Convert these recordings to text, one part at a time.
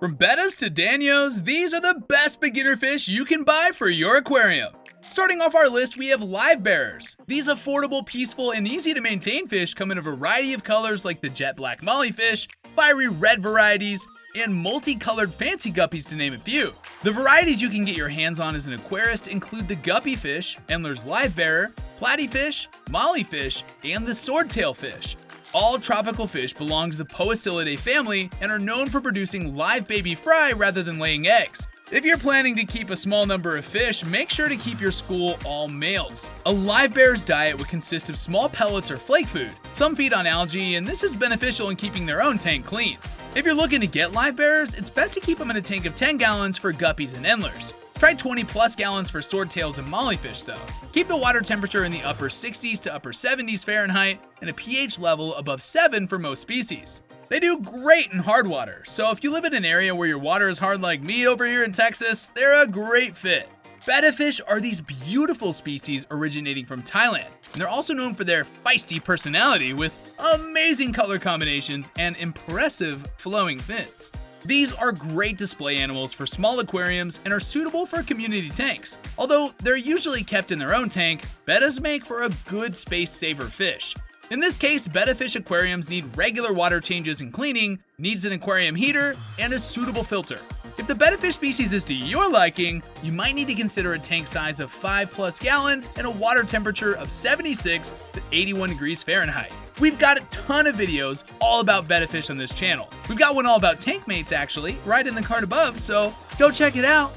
From bettas to Danios, these are the best beginner fish you can buy for your aquarium. Starting off our list, we have Livebearers. These affordable, peaceful, and easy to maintain fish come in a variety of colors like the jet black mollyfish, fiery red varieties, and multicolored fancy guppies to name a few. The varieties you can get your hands on as an aquarist include the guppy fish, Endler's Livebearer, platyfish, mollyfish, and the swordtail fish. All tropical fish belong to the Poecilidae family and are known for producing live baby fry rather than laying eggs. If you're planning to keep a small number of fish, make sure to keep your school all males. A Livebearer's diet would consist of small pellets or flake food. Some feed on algae, and this is beneficial in keeping their own tank clean. If you're looking to get Livebearers, it's best to keep them in a tank of 10 gallons for guppies and endlers. Try 20 plus gallons for swordtails and mollyfish though. Keep the water temperature in the upper 60s to upper 70s Fahrenheit and a pH level above 7 for most species. They do great in hard water, so if you live in an area where your water is hard like me over here in Texas, they're a great fit. Betta fish are these beautiful species originating from Thailand, and they're also known for their feisty personality with amazing color combinations and impressive flowing fins. These are great display animals for small aquariums and are suitable for community tanks. Although they're usually kept in their own tank, bettas make for a good space-saver fish. In this case, betta fish aquariums need regular water changes and cleaning, needs an aquarium heater, and a suitable filter. If the betta fish species is to your liking, you might need to consider a tank size of 5 plus gallons and a water temperature of 76 to 81 degrees Fahrenheit. We've got a ton of videos all about betta fish on this channel. We've got one all about tank mates actually, right in the card above, so go check it out.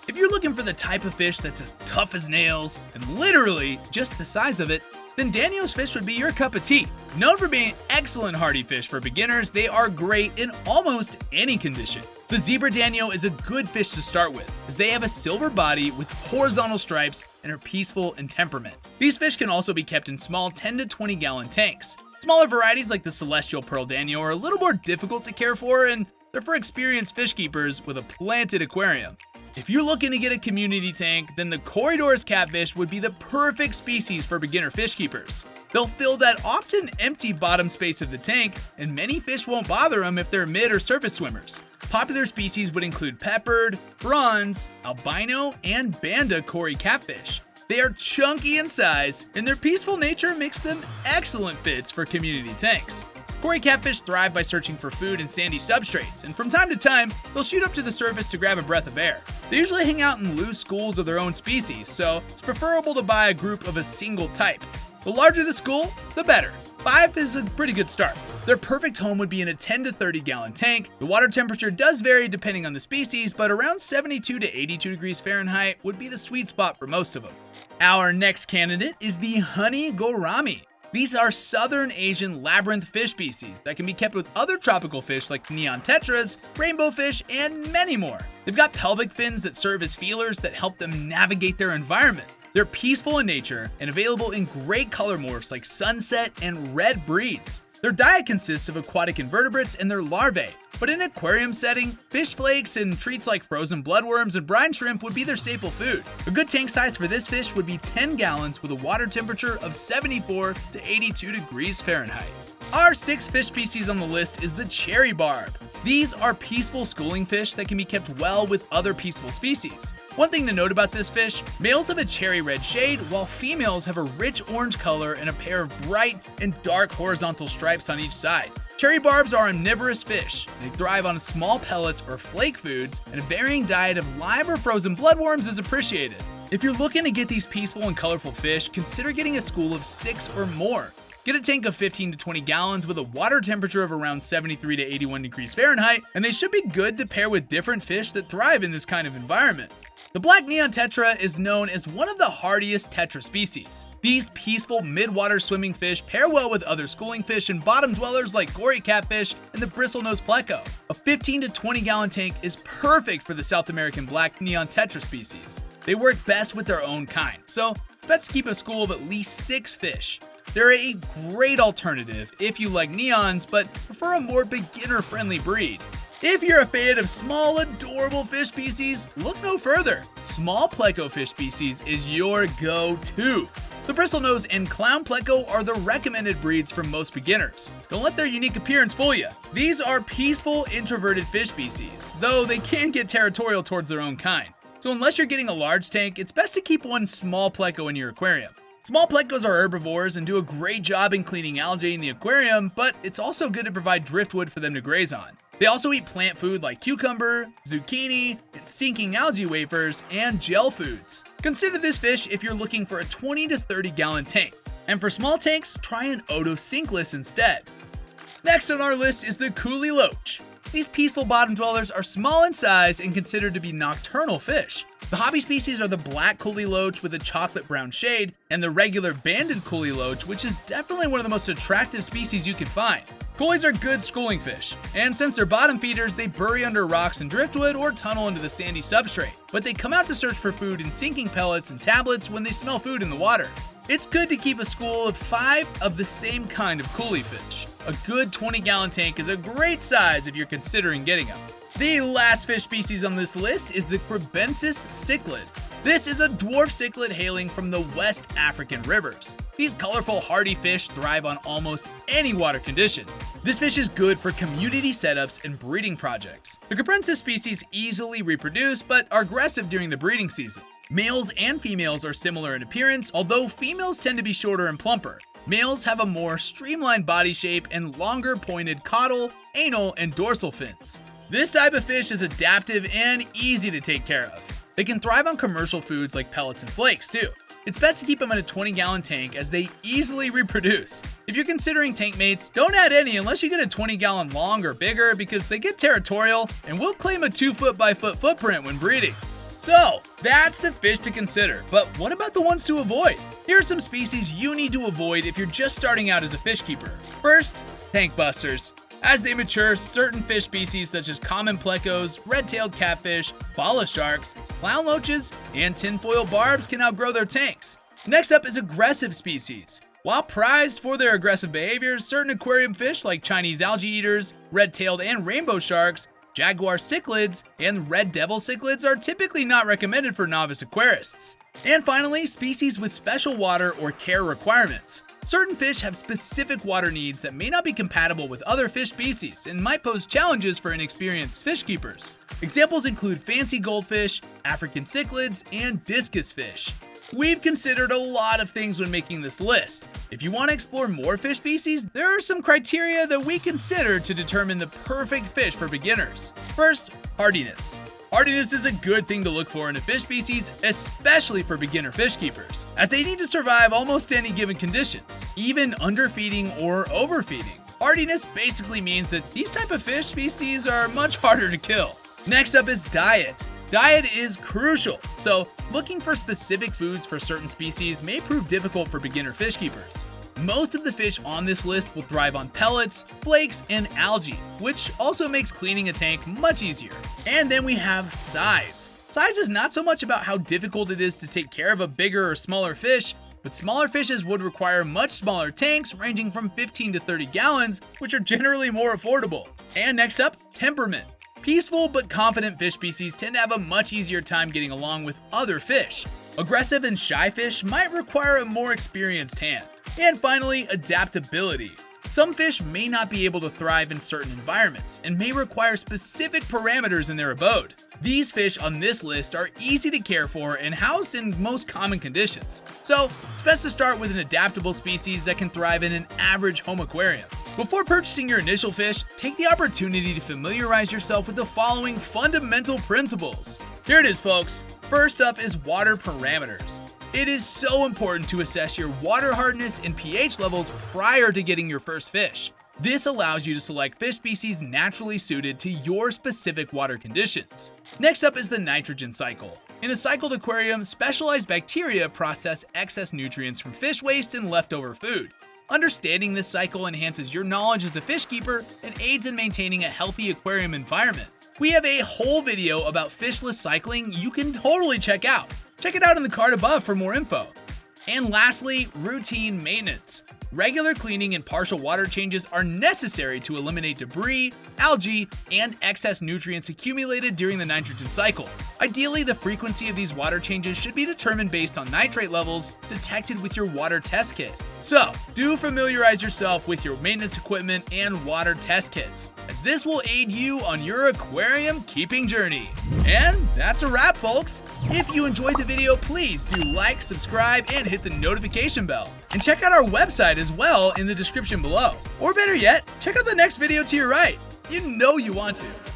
If you're looking for the type of fish that's as tough as nails and literally just the size of it, then Danios fish would be your cup of tea. Known for being excellent hardy fish for beginners, they are great in almost any condition. The zebra Danio is a good fish to start with, as they have a silver body with horizontal stripes and are peaceful in temperament. These fish can also be kept in small 10 to 20 gallon tanks. Smaller varieties like the celestial pearl Danio are a little more difficult to care for, and they're for experienced fish keepers with a planted aquarium. If you're looking to get a community tank, then the Corydoras catfish would be the perfect species for beginner fish keepers. They'll fill that often empty bottom space of the tank, and many fish won't bother them if they're mid or surface swimmers. Popular species would include peppered, bronze, albino, and banda Cory catfish. They are chunky in size, and their peaceful nature makes them excellent fits for community tanks. Cory catfish thrive by searching for food in sandy substrates, and from time to time, they'll shoot up to the surface to grab a breath of air. They usually hang out in loose schools of their own species, so it's preferable to buy a group of a single type. The larger the school, the better. 5 is a pretty good start. Their perfect home would be in a 10 to 30 gallon tank. The water temperature does vary depending on the species, but around 72 to 82 degrees Fahrenheit would be the sweet spot for most of them. Our next candidate is the honey gourami. These are Southern Asian labyrinth fish species that can be kept with other tropical fish like neon tetras, rainbow fish, and many more. They've got pelvic fins that serve as feelers that help them navigate their environment. They're peaceful in nature and available in great color morphs like sunset and red breeds. Their diet consists of aquatic invertebrates and their larvae, but in an aquarium setting, fish flakes and treats like frozen bloodworms and brine shrimp would be their staple food. A good tank size for this fish would be 10 gallons with a water temperature of 74 to 82 degrees Fahrenheit. Our 6th fish species on the list is the cherry barb. These are peaceful schooling fish that can be kept well with other peaceful species. One thing to note about this fish, males have a cherry red shade while females have a rich orange color and a pair of bright and dark horizontal stripes on each side. Cherry barbs are omnivorous fish. They thrive on small pellets or flake foods, and a varying diet of live or frozen bloodworms is appreciated. If you're looking to get these peaceful and colorful fish, consider getting a school of 6 or more. Get a tank of 15 to 20 gallons with a water temperature of around 73 to 81 degrees Fahrenheit, and they should be good to pair with different fish that thrive in this kind of environment. The black neon tetra is known as one of the hardiest tetra species. These peaceful mid-water swimming fish pair well with other schooling fish and bottom dwellers like gory catfish and the bristlenose pleco. A 15 to 20 gallon tank is perfect for the South American black neon tetra species. They work best with their own kind, so it's best to keep a school of at least 6 fish. They're a great alternative if you like neons but prefer a more beginner-friendly breed. If you're a fan of small, adorable fish species, look no further. Small pleco fish species is your go-to. The bristlenose and clown pleco are the recommended breeds for most beginners. Don't let their unique appearance fool you. These are peaceful, introverted fish species, though they can get territorial towards their own kind. So unless you're getting a large tank, it's best to keep one small pleco in your aquarium. Small plecos are herbivores and do a great job in cleaning algae in the aquarium, but it's also good to provide driftwood for them to graze on. They also eat plant food like cucumber, zucchini, and sinking algae wafers, and gel foods. Consider this fish if you're looking for a 20 to 30 gallon tank. And for small tanks, try an otosinkless instead. Next on our list is the Kuhli Loach. These peaceful bottom dwellers are small in size and considered to be nocturnal fish. The hobby species are the black Kuhli Loach with a chocolate brown shade, and the regular banded Kuhli Loach, which is definitely one of the most attractive species you can find. Kuhlis are good schooling fish, and since they're bottom feeders, they bury under rocks and driftwood or tunnel into the sandy substrate, but they come out to search for food in sinking pellets and tablets when they smell food in the water. It's good to keep a school of 5 of the same kind of Kuhli fish. A good 20-gallon tank is a great size if you're considering getting them. The last fish species on this list is the Kribensis cichlid. This is a dwarf cichlid hailing from the West African rivers. These colorful, hardy fish thrive on almost any water condition. This fish is good for community setups and breeding projects. The Kribensis species easily reproduce, but are aggressive during the breeding season. Males and females are similar in appearance, although females tend to be shorter and plumper. Males have a more streamlined body shape and longer pointed caudal, anal, and dorsal fins. This type of fish is adaptive and easy to take care of. They can thrive on commercial foods like pellets and flakes too. It's best to keep them in a 20-gallon tank as they easily reproduce. If you're considering tank mates, don't add any unless you get a 20-gallon long or bigger because they get territorial and will claim a 2-foot by foot footprint when breeding. So, that's the fish to consider, but what about the ones to avoid? Here are some species you need to avoid if you're just starting out as a fish keeper. First, tank busters. As they mature, certain fish species such as common plecos, red-tailed catfish, bala sharks, clown loaches, and tinfoil barbs can outgrow their tanks. Next up is aggressive species. While prized for their aggressive behaviors, certain aquarium fish like Chinese algae eaters, red-tailed and rainbow sharks, jaguar cichlids, and red devil cichlids are typically not recommended for novice aquarists. And finally, species with special water or care requirements. Certain fish have specific water needs that may not be compatible with other fish species and might pose challenges for inexperienced fish keepers. Examples include fancy goldfish, African cichlids, and discus fish. We've considered a lot of things when making this list. If you want to explore more fish species, there are some criteria that we consider to determine the perfect fish for beginners. First, hardiness. Hardiness is a good thing to look for in a fish species, especially for beginner fish keepers, as they need to survive almost any given conditions, even underfeeding or overfeeding. Hardiness basically means that these type of fish species are much harder to kill. Next up is diet. Diet is crucial, so looking for specific foods for certain species may prove difficult for beginner fish keepers. Most of the fish on this list will thrive on pellets, flakes, and algae, which also makes cleaning a tank much easier. And then we have size. Size is not so much about how difficult it is to take care of a bigger or smaller fish, but smaller fishes would require much smaller tanks ranging from 15 to 30 gallons, which are generally more affordable. And next up, temperament. Peaceful but confident fish species tend to have a much easier time getting along with other fish. Aggressive and shy fish might require a more experienced hand. And finally, adaptability. Some fish may not be able to thrive in certain environments and may require specific parameters in their abode. These fish on this list are easy to care for and housed in most common conditions. So, it's best to start with an adaptable species that can thrive in an average home aquarium. Before purchasing your initial fish, take the opportunity to familiarize yourself with the following fundamental principles. Here it is, folks. First up is water parameters. It is so important to assess your water hardness and pH levels prior to getting your first fish. This allows you to select fish species naturally suited to your specific water conditions. Next up is the nitrogen cycle. In a cycled aquarium, specialized bacteria process excess nutrients from fish waste and leftover food. Understanding this cycle enhances your knowledge as a fish keeper and aids in maintaining a healthy aquarium environment. We have a whole video about fishless cycling you can totally check out. Check it out in the card above for more info. And lastly, routine maintenance. Regular cleaning and partial water changes are necessary to eliminate debris, algae, and excess nutrients accumulated during the nitrogen cycle. Ideally, the frequency of these water changes should be determined based on nitrate levels detected with your water test kit. So, do familiarize yourself with your maintenance equipment and water test kits, as this will aid you on your aquarium keeping journey. And that's a wrap, folks. If you enjoyed the video, please do like, subscribe, and hit the notification bell. And check out our website as well in the description below. Or better yet, check out the next video to your right. You know you want to.